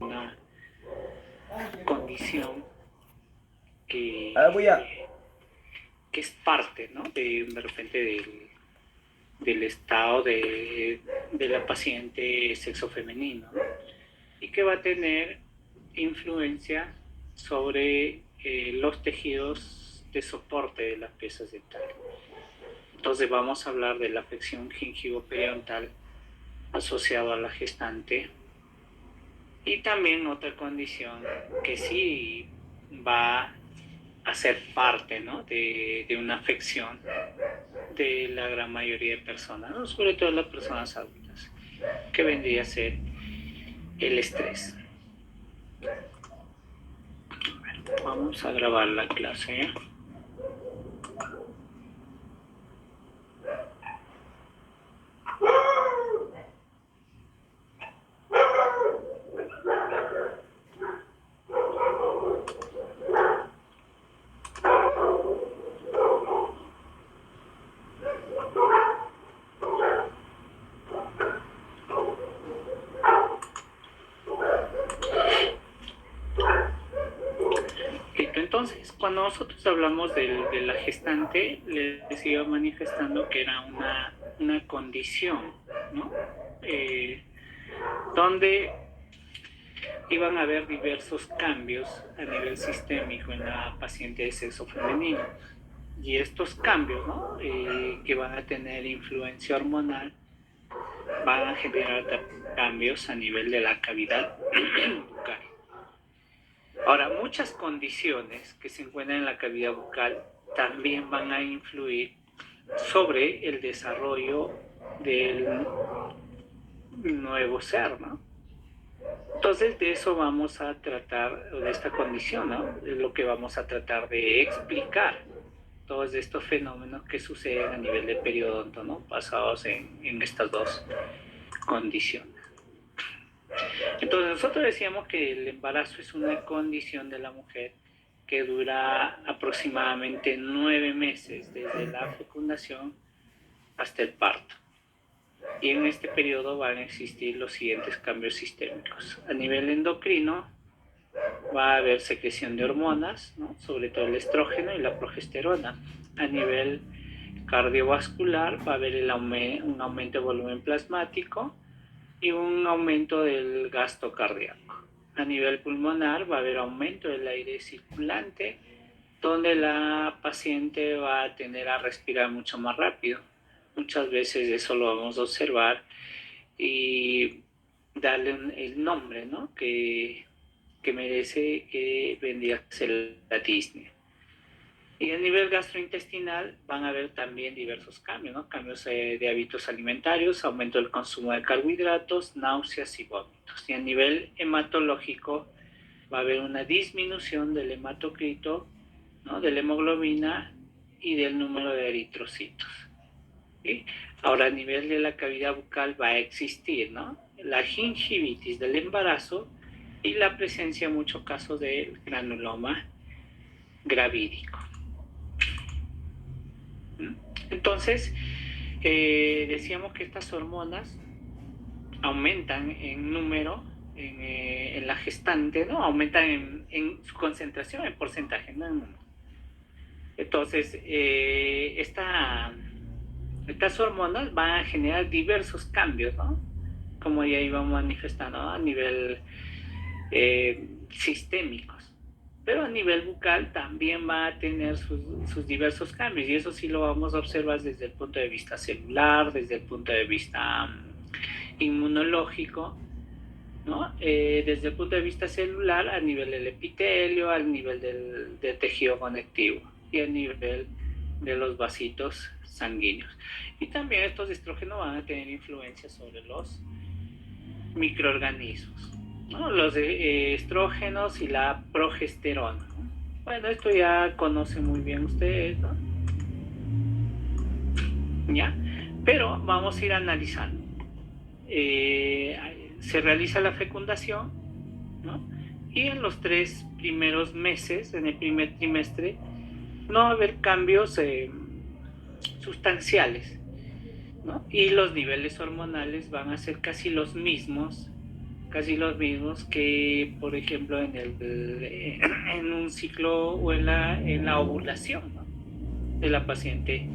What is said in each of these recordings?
una condición que, voy a... que es parte, ¿no? De repente del estado de la paciente sexo femenino, ¿no? Y que va a tener influencia sobre los tejidos de soporte de las piezas dentales. Entonces vamos a hablar de la afección gingivo-periodontal asociada a la gestante, y también otra condición que sí va a ser parte, ¿no? de una afección de la gran mayoría de personas, ¿no? Sobre todo las personas adultas, que vendría a ser el estrés. Vamos a grabar la clase, ¿eh? Listo. Entonces, cuando nosotros hablamos de la gestante, les iba manifestando que era una condición, ¿no? Donde iban a haber diversos cambios a nivel sistémico en la paciente de sexo femenino. Y estos cambios, ¿no? Que van a tener influencia hormonal, van a generar cambios a nivel de la cavidad bucal. Ahora, muchas condiciones que se encuentran en la cavidad bucal también van a influir sobre el desarrollo del nuevo ser, ¿no? Entonces, de eso vamos a tratar, de esta condición, ¿no? Es lo que vamos a tratar de explicar, todos estos fenómenos que suceden a nivel de periodonto, ¿no? Basados en estas dos condiciones. Entonces, nosotros decíamos que el embarazo es una condición de la mujer que dura aproximadamente 9 meses, desde la fecundación hasta el parto. Y en este periodo van a existir los siguientes cambios sistémicos. A nivel endocrino va a haber secreción de hormonas, ¿no? Sobre todo el estrógeno y la progesterona. A nivel cardiovascular va a haber un aumento de volumen plasmático y un aumento del gasto cardíaco. A nivel pulmonar va a haber aumento del aire circulante, donde la paciente va a tender a respirar mucho más rápido. Muchas veces eso lo vamos a observar y darle el nombre, ¿no? que merece, que vendría a ser la disnea. Y a nivel gastrointestinal van a haber también diversos cambios, ¿no? Cambios de hábitos alimentarios, aumento del consumo de carbohidratos, náuseas y vómitos. Y a nivel hematológico va a haber una disminución del hematocrito, ¿no? De la hemoglobina y del número de eritrocitos. ¿Sí? Ahora, a nivel de la cavidad bucal va a existir, ¿no? La gingivitis del embarazo y la presencia en muchos casos de granuloma gravídico. Entonces, decíamos que estas hormonas aumentan en número en la gestante, ¿no? Aumentan en su concentración, en porcentaje, no en número. Entonces, estas hormonas van a generar diversos cambios, ¿no? Como ya íbamos manifestando, ¿no? A nivel sistémicos. Pero a nivel bucal también va a tener sus diversos cambios, y eso sí lo vamos a observar desde el punto de vista celular, desde el punto de vista inmunológico, ¿no? Desde el punto de vista celular, a nivel del epitelio, al nivel del tejido conectivo y a nivel de los vasitos sanguíneos. Y también estos estrógenos van a tener influencia sobre los microorganismos, ¿no? Los estrógenos y la progesterona, ¿no? Bueno, esto ya conocen muy bien ustedes, ¿no? ¿Ya? Pero vamos a ir analizando. Se realiza la fecundación, ¿no? Y en los 3 primeros meses, en el primer trimestre, no va a haber cambios sustanciales, ¿no? Y los niveles hormonales van a ser casi los mismos casi los mismos que, por ejemplo, en un ciclo o en la ovulación, ¿no?, de la paciente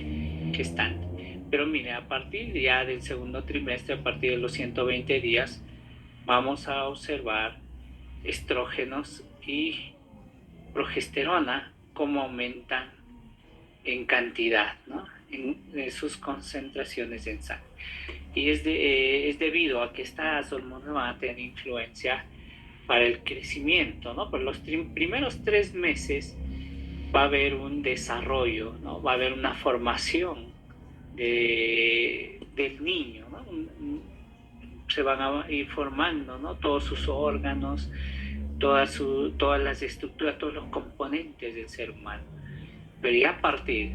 gestante. Pero mire, a partir ya del segundo trimestre, a partir de los 120 días, vamos a observar estrógenos y progesterona cómo aumentan en cantidad, ¿no?, en sus concentraciones en sangre. Y es debido a que estas hormonas van a tener influencia para el crecimiento, ¿no? Por los primeros 3 meses va a haber un desarrollo, ¿no? Va a haber una formación del niño, ¿no? Se van a ir formando, ¿no?, todos sus órganos, todas las estructuras, todos los componentes del ser humano. Pero ya a partir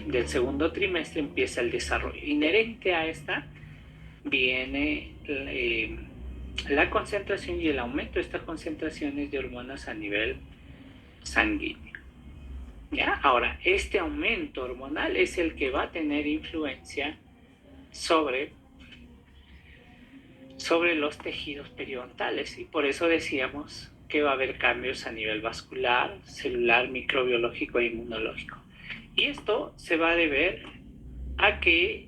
del segundo trimestre empieza el desarrollo. Inherente a esta viene la concentración y el aumento de estas concentraciones de hormonas a nivel sanguíneo. ¿Ya? Ahora, este aumento hormonal es el que va a tener influencia sobre los tejidos periodontales, y por eso decíamos que va a haber cambios a nivel vascular, celular, microbiológico e inmunológico. Y esto se va a deber a que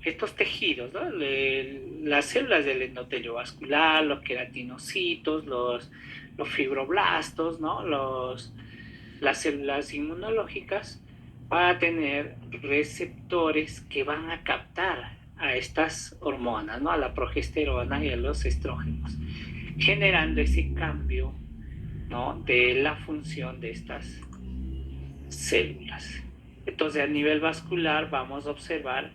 estos tejidos, ¿no?, las células del endotelio vascular, los queratinocitos, los fibroblastos, ¿no?, las células inmunológicas, van a tener receptores que van a captar a estas hormonas, ¿no?, a la progesterona y a los estrógenos, generando ese cambio, ¿no?, de la función de estas células. Entonces, a nivel vascular vamos a observar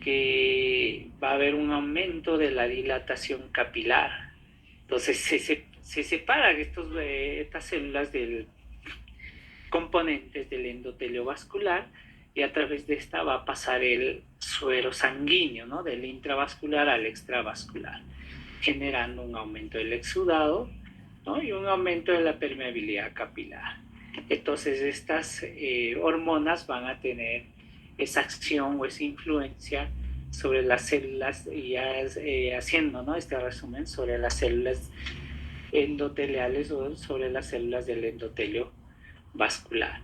que va a haber un aumento de la dilatación capilar. Entonces, se separan estas células del componentes del endotelio vascular, y a través de esta va a pasar el suero sanguíneo, ¿no?, del intravascular al extravascular, generando un aumento del exudado, ¿no?, y un aumento de la permeabilidad capilar. Entonces, estas hormonas van a tener esa acción o esa influencia sobre las células, y ya haciendo, ¿no?, este resumen sobre las células endoteliales o sobre las células del endotelio vascular.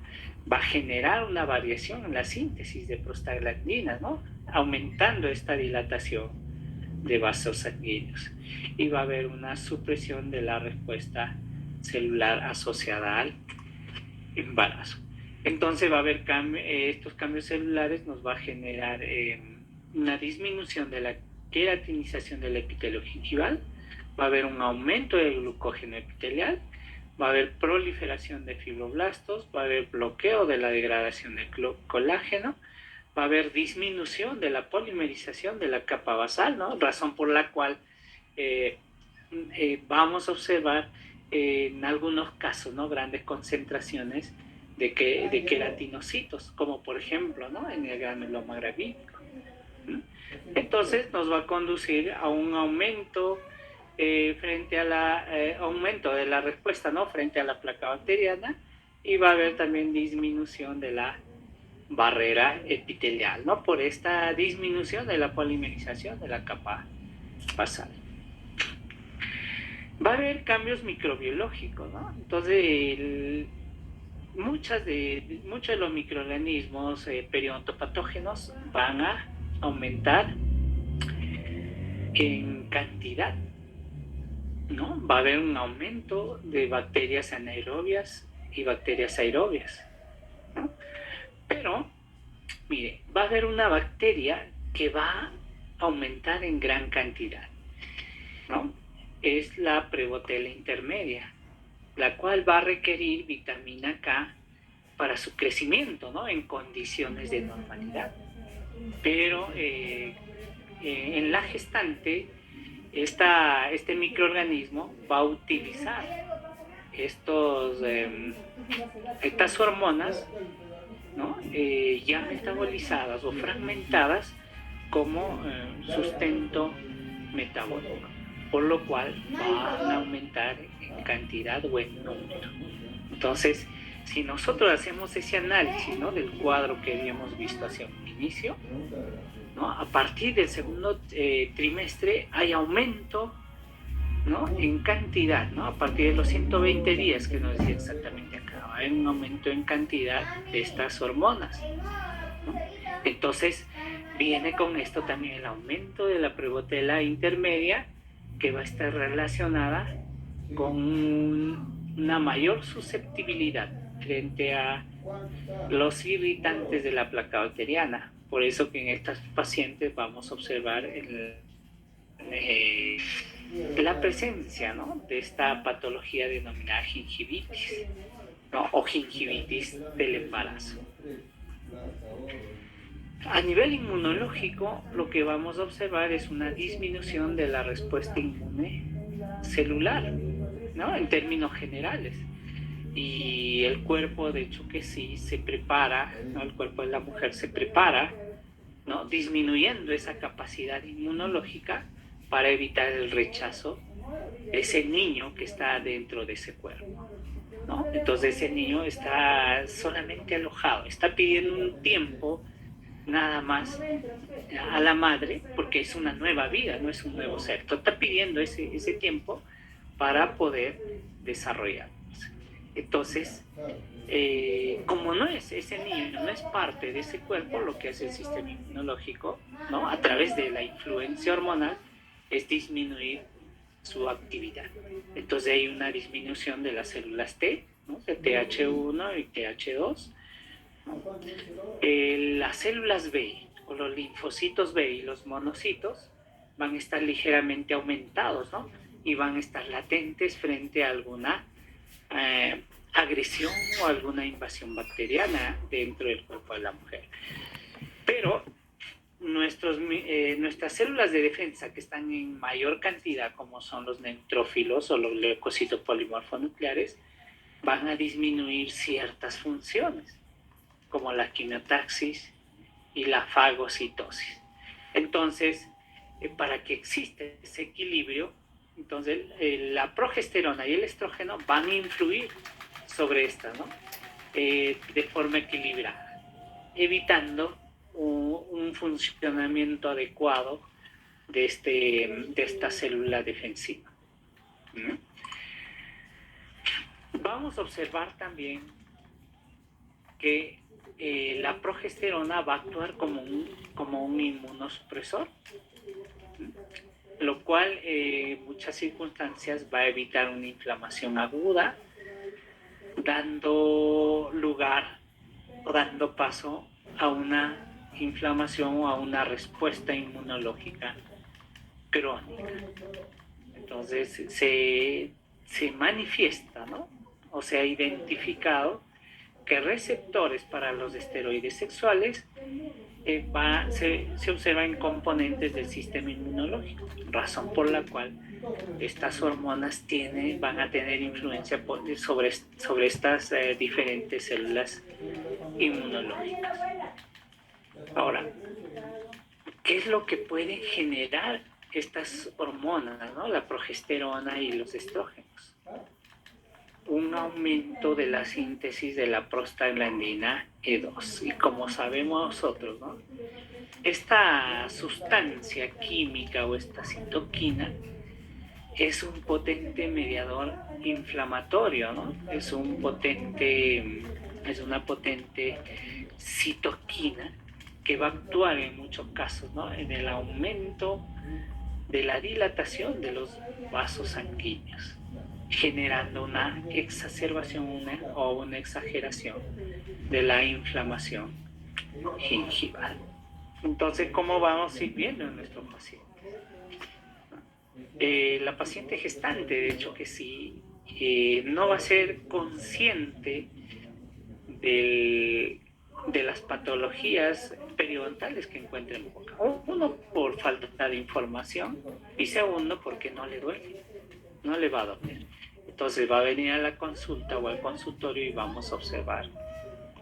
Va a generar una variación en la síntesis de prostaglandinas, ¿no?, aumentando esta dilatación de vasos sanguíneos, y va a haber una supresión de la respuesta celular asociada al embarazo. Entonces va a haber estos cambios celulares nos va a generar una disminución de la queratinización del epitelio gingival, va a haber un aumento del glucógeno epitelial, va a haber proliferación de fibroblastos, va a haber bloqueo de la degradación del colágeno, va a haber disminución de la polimerización de la capa basal, ¿no?, razón por la cual vamos a observar en algunos casos, ¿no?, grandes concentraciones de queratinocitos, como por ejemplo, ¿no?, en el granuloma gravídico. Entonces nos va a conducir a un aumento frente a aumento de la respuesta, ¿no?, frente a la placa bacteriana, y va a haber también disminución de la barrera epitelial, ¿no?, por esta disminución de la polimerización de la capa basal. Va a haber cambios microbiológicos, ¿no? Entonces, muchos de los microorganismos periodontopatógenos van a aumentar en cantidad, ¿no? Va a haber un aumento de bacterias anaerobias y bacterias aerobias, ¿no? Pero, mire, va a haber una bacteria que va a aumentar en gran cantidad, ¿no? Es la Prevotella intermedia, la cual va a requerir vitamina K para su crecimiento, ¿no?, en condiciones de normalidad. Pero en la gestante, este microorganismo va a utilizar estas hormonas, ¿no?, ya metabolizadas o fragmentadas como sustento metabólico, por lo cual van a aumentar en cantidad o en número. Entonces, si nosotros hacemos ese análisis, ¿no?, del cuadro que habíamos visto hacia un inicio, ¿no? A partir del segundo trimestre hay aumento, ¿no? En cantidad, ¿no? A partir de los 120 días, que nos decía exactamente acá, hay un aumento en cantidad de estas hormonas, ¿no? Entonces, viene con esto también el aumento de la prebotela intermedia, que va a estar relacionada con una mayor susceptibilidad frente a los irritantes de la placa bacteriana. Por eso que en estas pacientes vamos a observar la presencia, ¿no? De esta patología denominada gingivitis, ¿no? O gingivitis del embarazo. A nivel inmunológico, lo que vamos a observar es una disminución de la respuesta inmune celular, ¿no? En términos generales. Y el cuerpo, de hecho que sí, se prepara, ¿no? El cuerpo de la mujer se prepara, ¿no? Disminuyendo esa capacidad inmunológica para evitar el rechazo de ese niño que está dentro de ese cuerpo, ¿no? Entonces ese niño está solamente alojado, está pidiendo un tiempo nada más a la madre, porque es una nueva vida, no es un nuevo ser. Entonces está pidiendo ese tiempo para poder desarrollarse. Entonces, como no es ese niño, no es parte de ese cuerpo, lo que hace el sistema inmunológico, ¿no? A través de la influencia hormonal, es disminuir su actividad. Entonces hay una disminución de las células T, ¿no? De TH1 y TH2. Las células B, o los linfocitos B y los monocitos, van a estar ligeramente aumentados, ¿no? Y van a estar latentes frente a alguna agresión o alguna invasión bacteriana dentro del cuerpo de la mujer. Pero nuestras células de defensa, que están en mayor cantidad, como son los neutrófilos o los leucocitos polimorfonucleares, van a disminuir ciertas funciones, como la quimiotaxis y la fagocitosis. Entonces, para que exista ese equilibrio, entonces la progesterona y el estrógeno van a influir sobre esta, ¿no? De forma equilibrada, evitando un funcionamiento adecuado de esta célula defensiva. ¿Mm? Vamos a observar también que la progesterona va a actuar como un inmunosupresor, lo cual en muchas circunstancias va a evitar una inflamación aguda, dando lugar o dando paso a una inflamación o a una respuesta inmunológica crónica. Entonces se manifiesta, ¿no? O se ha identificado que receptores para los esteroides sexuales se observan en componentes del sistema inmunológico, razón por la cual estas hormonas van a tener influencia sobre estas diferentes células inmunológicas. Ahora, ¿qué es lo que pueden generar estas hormonas, ¿no? La progesterona y los estrógenos? Un aumento de la síntesis de la prostaglandina E2. Y como sabemos nosotros, ¿no? Esta sustancia química o esta citoquina es un potente mediador inflamatorio, ¿no? Es una potente citoquina que va a actuar en muchos casos, ¿no? En el aumento de la dilatación de los vasos sanguíneos, generando una exacerbación o una exageración de la inflamación gingival. Entonces, ¿cómo vamos a ir viendo en nuestros pacientes? La paciente gestante, de hecho que sí, no va a ser consciente de las patologías periodontales que encuentra en boca. Uno, por falta de información, y segundo, porque no le duele, no le va a doler. Entonces va a venir a la consulta o al consultorio y vamos a observar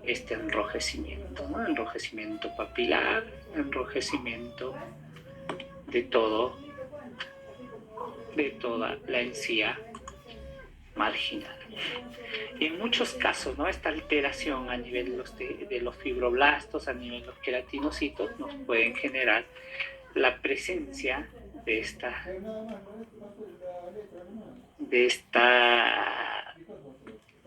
este enrojecimiento, ¿no? Enrojecimiento papilar, enrojecimiento de toda la encía marginal. Y en muchos casos, ¿no? Esta alteración a nivel de los fibroblastos, a nivel de los queratinocitos, nos pueden generar la presencia de esta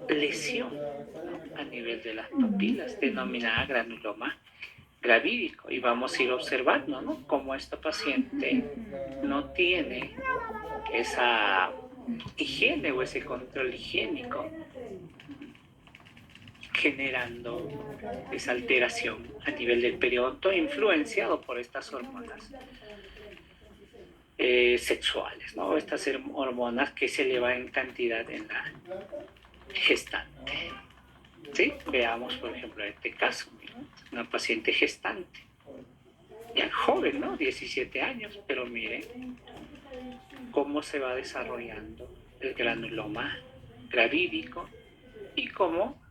lesión, ¿no? A nivel de las papilas, denominada granuloma gravídico. Y vamos a ir observando, ¿no? Cómo esta paciente no tiene esa higiene o ese control higiénico, generando esa alteración a nivel del periodonto influenciado por estas hormonas sexuales, ¿no? Estas hormonas que se elevan en cantidad en la gestante. ¿Sí? Veamos, por ejemplo, este caso, ¿no? Una paciente gestante, ya joven, ¿no? 17 años, pero miren cómo se va desarrollando el granuloma gravídico y cómo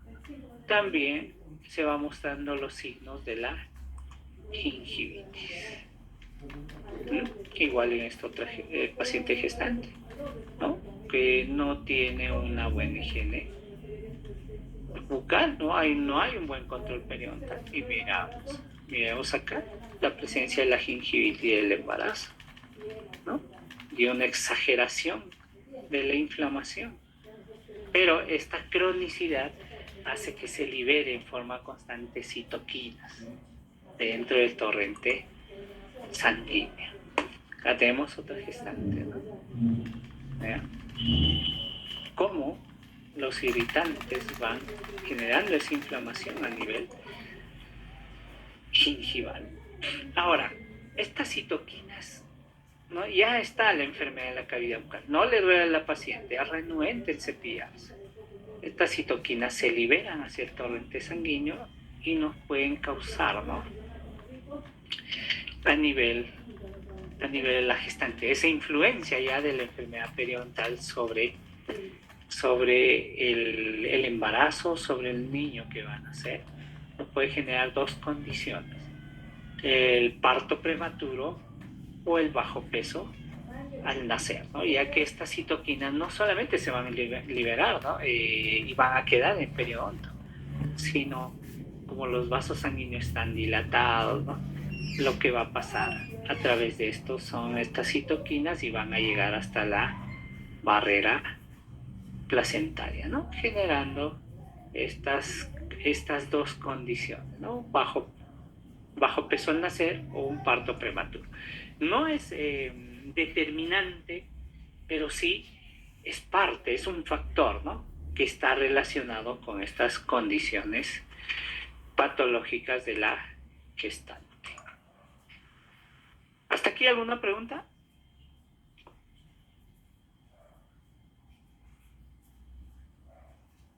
también se va mostrando los signos de la gingivitis. Igual en esta otra paciente gestante, ¿no? Que no tiene una buena higiene bucal, no hay un buen control periodontal. Y miramos acá la presencia de la gingivitis del embarazo, ¿no? Y una exageración de la inflamación. Pero esta cronicidad hace que se libere en forma constante citoquinas dentro del torrente sanguíneo. Acá tenemos otra gestante, ¿no? ¿Vean? Cómo los irritantes van generando esa inflamación a nivel gingival. Ahora, estas citoquinas, ¿no? Ya está la enfermedad de la cavidad bucal, no le duele a la paciente, es renuente en cepillarse. Estas citoquinas se liberan hacia el torrente sanguíneo y nos pueden causar, ¿no? a nivel de la gestante, esa influencia ya de la enfermedad periodontal sobre el embarazo, sobre el niño que va a nacer, nos puede generar dos condiciones: el parto prematuro o el bajo peso al nacer, ¿no? Ya que estas citoquinas no solamente se van a liberar, ¿no? Y van a quedar en periodonto, sino como los vasos sanguíneos están dilatados, ¿no? Lo que va a pasar a través de esto son estas citoquinas y van a llegar hasta la barrera placentaria, ¿no? Generando estas dos condiciones, ¿no? Bajo peso al nacer o un parto prematuro. No es determinante, pero sí es parte, es un factor, ¿no? Que está relacionado con estas condiciones patológicas de la gestante. ¿Hasta aquí alguna pregunta?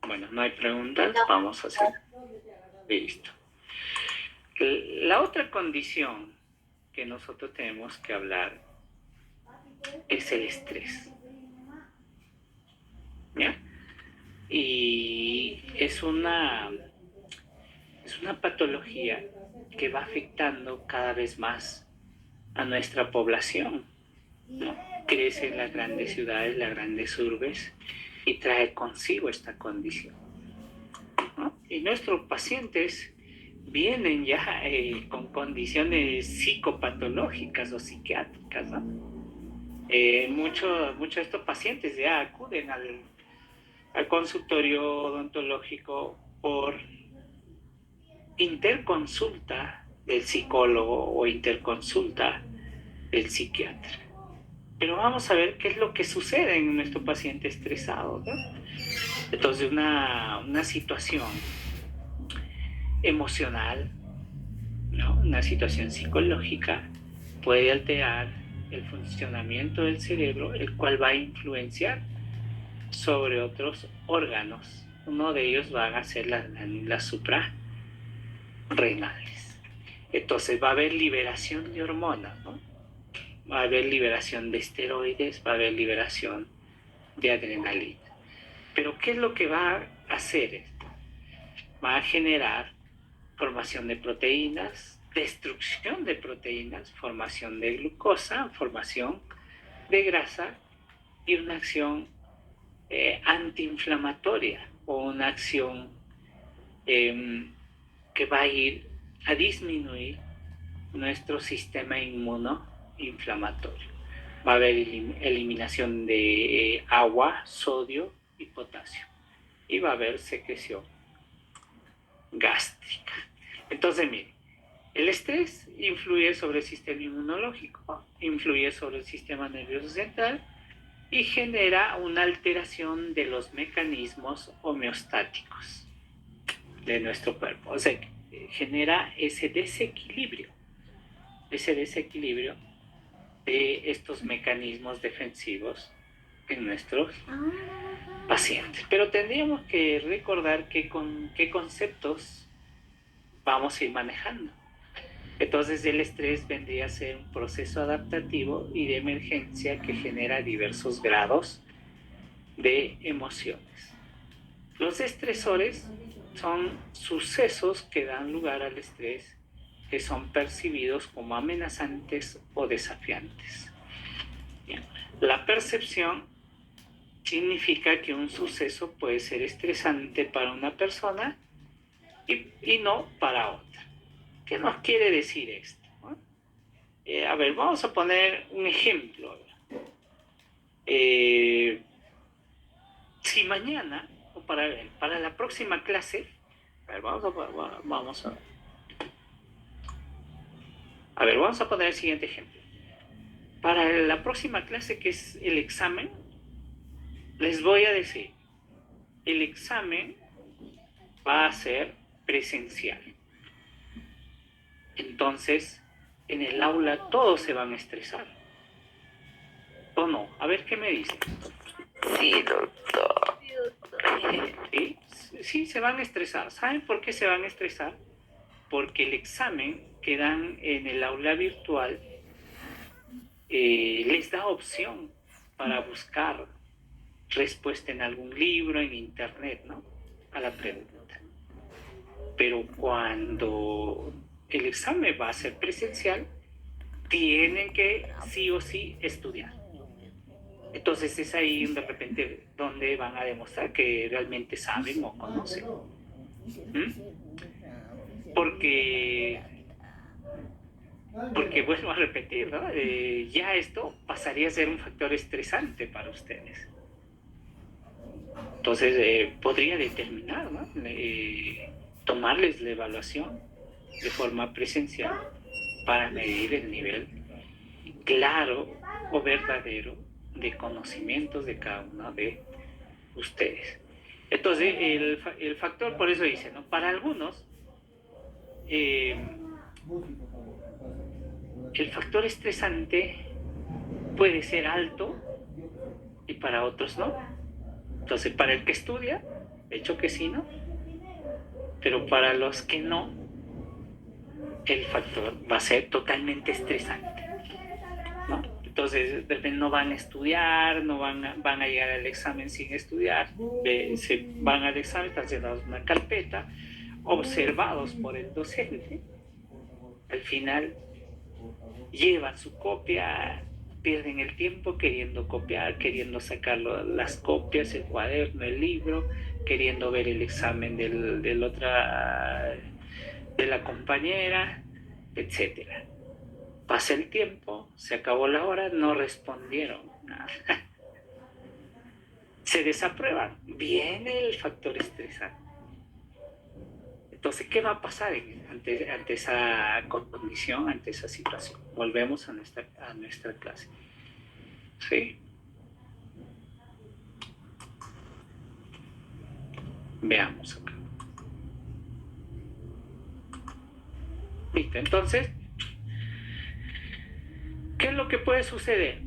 Bueno, no hay preguntas, vamos a hacer. Listo. La otra condición que nosotros tenemos que hablar es el estrés. ¿Ya? Y es una patología que va afectando cada vez más a nuestra población, ¿no? Crece en las grandes ciudades, las grandes urbes, y trae consigo esta condición, ¿no? Y nuestros pacientes vienen ya con condiciones psicopatológicas o psiquiátricas, ¿no? Muchos de estos pacientes ya acuden al consultorio odontológico por interconsulta del psicólogo o interconsulta del psiquiatra. Pero vamos a ver qué es lo que sucede en nuestro paciente estresado, ¿no? Entonces, una situación emocional, ¿no? Una situación psicológica puede alterar el funcionamiento del cerebro, el cual va a influenciar sobre otros órganos. Uno de ellos van a ser las glándulas suprarrenales. Entonces va a haber liberación de hormonas, ¿no? Va a haber liberación de esteroides, va a haber liberación de adrenalina. Pero ¿qué es lo que va a hacer esto? Va a generar formación de proteínas, destrucción de proteínas, formación de glucosa, formación de grasa y una acción antiinflamatoria o una acción que va a ir a disminuir nuestro sistema inmunoinflamatorio. Va a haber eliminación de agua, sodio y potasio. Y va a haber secreción gástrica. Entonces, miren, el estrés influye sobre el sistema inmunológico, influye sobre el sistema nervioso central y genera una alteración de los mecanismos homeostáticos de nuestro cuerpo. O sea, genera ese desequilibrio de estos mecanismos defensivos en nuestros pacientes. Pero tendríamos que recordar con qué conceptos vamos a ir manejando. Entonces el estrés vendría a ser un proceso adaptativo y de emergencia que genera diversos grados de emociones. Los estresores son sucesos que dan lugar al estrés que son percibidos como amenazantes o desafiantes. Bien. La percepción significa que un suceso puede ser estresante para una persona y no para otra. ¿Qué nos quiere decir esto? A ver, vamos a poner un ejemplo. Si mañana, o para la próxima clase, a ver, vamos a poner el siguiente ejemplo. Para la próxima clase, que es el examen, les voy a decir, el examen va a ser presencial. Entonces, en el aula todos se van a estresar. ¿O no? A ver, ¿qué me dicen? Sí, doctor. Sí, se van a estresar. ¿Saben por qué se van a estresar? Porque el examen que dan en el aula virtual les da opción para buscar respuesta en algún libro, en internet, ¿no? A la pregunta. Pero cuando el examen va a ser presencial, tienen que sí o sí estudiar. Entonces es ahí de repente donde van a demostrar que realmente saben o conocen. Porque vuelvo a repetir, ¿no? Ya esto pasaría a ser un factor estresante para ustedes. Entonces podría determinar, ¿no? Tomarles la evaluación de forma presencial para medir el nivel claro o verdadero de conocimientos de cada uno de ustedes. Entonces, el factor, por eso dice, ¿no? Para algunos, el factor estresante puede ser alto y para otros no. Entonces, para el que estudia, de hecho que sí, ¿no? Pero para los que no, el factor va a ser totalmente estresante, ¿no? Entonces, no van a estudiar, no van a llegar al examen sin estudiar, se van al examen, están sentados en una carpeta, observados por el docente, al final llevan su copia, pierden el tiempo queriendo copiar, queriendo sacar las copias, el cuaderno, el libro, queriendo ver el examen de la compañera, etcétera. Pasa el tiempo, se acabó la hora, no respondieron nada. Se desaprueban, viene el factor estresante. Entonces, ¿qué va a pasar ante esa condición, ante esa situación? Volvemos a nuestra clase. ¿Sí? Veamos acá. ¿Listo? Entonces, ¿qué es lo que puede suceder?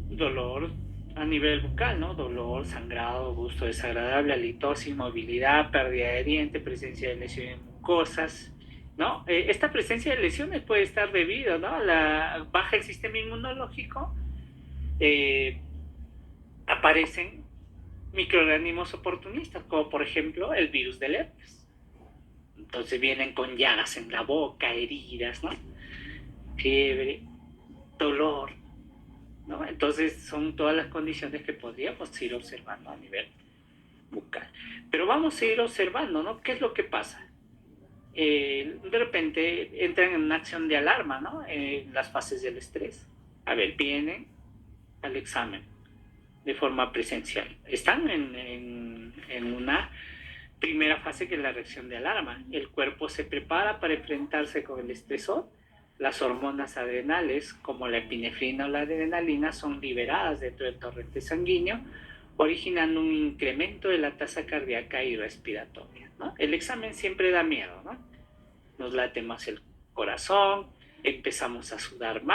Dolor a nivel bucal, ¿no? Dolor, sangrado, gusto desagradable, halitosis, inmovilidad, pérdida de diente, presencia de lesiones en mucosas, ¿no? Esta presencia de lesiones puede estar debido, ¿no? A la baja del sistema inmunológico. Aparecen microorganismos oportunistas, como por ejemplo el virus del herpes. Entonces vienen con llagas en la boca, heridas, ¿no? Fiebre, dolor, ¿no? Entonces son todas las condiciones que podríamos ir observando a nivel bucal. Pero vamos a ir observando, ¿no? ¿Qué es lo que pasa? De repente entran en una acción de alarma, ¿no? Las fases del estrés. A ver, vienen al examen de forma presencial. Están en una primera fase que es la reacción de alarma. El cuerpo se prepara para enfrentarse con el estresor. Las hormonas adrenales, como la epinefrina o la adrenalina, son liberadas dentro del torrente sanguíneo, originando un incremento de la tasa cardíaca y respiratoria, ¿no? El examen siempre da miedo, ¿no? Nos late más el corazón, empezamos a sudar más.